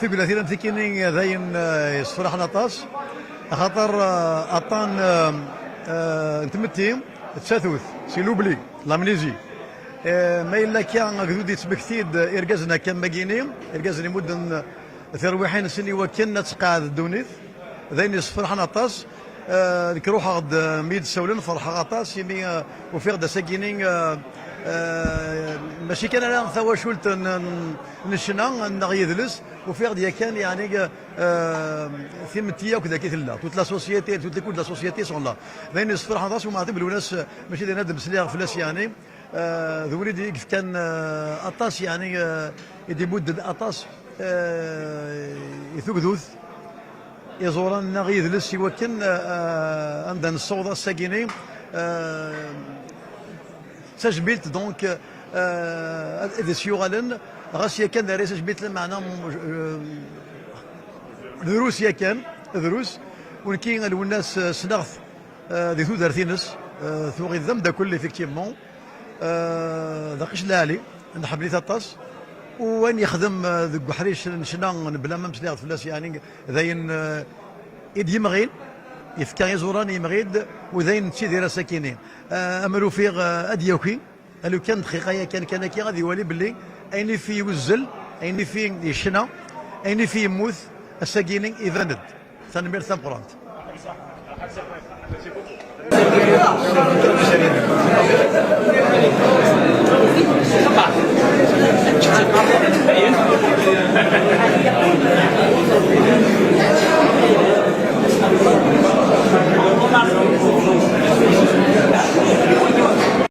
ثقل ثيرا ثكيني ذاين يصفر حنطاس خاطر اطان نتمتي تساثوث سيلوبلي لامنيزي ما الا كان غدودي تسبكتيد ارجازنا كان ماكيني ارجازني مدن ثرويحين سني وكنا تقاعد دونيث ذاين يصفر حنطاس ذيك روح غد ميد سولن فرح غطاس يمي وفي غدا ساكينين ماشي كان انا ثوا شولت نشنا نغيدلس وفي غدا كان يعني ثيمتيه وكذا كيثلا توت لا سوسيتي توت كل لا سوسيتي سون لا ذاين يصفر حنطاس وما عتب الناس ماشي ذي نادم سليغ فلاس يعني ذو وليدي كان اطاس يعني يدي بود اطاس يثوث يزوران نغيذ لسي وكن عندنا الصوضة الساكيني تجبيلت دونك إذا سيوغالن غاسيا كان داري تجبيلت المعنى دروس كان دروس ولكن الناس سنغث ذي ثو دارثينس ثو غير ذم دا كل إفكتيفمون داقش لالي نحب لي تطاس وين يخدم ذوك حريش نشنا بلا ما مسليغ فلاس يعني ذاين إيد يمغين يفكا يزوران يمغيد وذاين تشي ديرا ساكينين أمرو فيغ أديوكي قالوا كان دقيقة كان كي غادي يولي باللي أين في يوزل أين في يشنا أين في يموت الساكينين إذاند تنمير ثمقرانت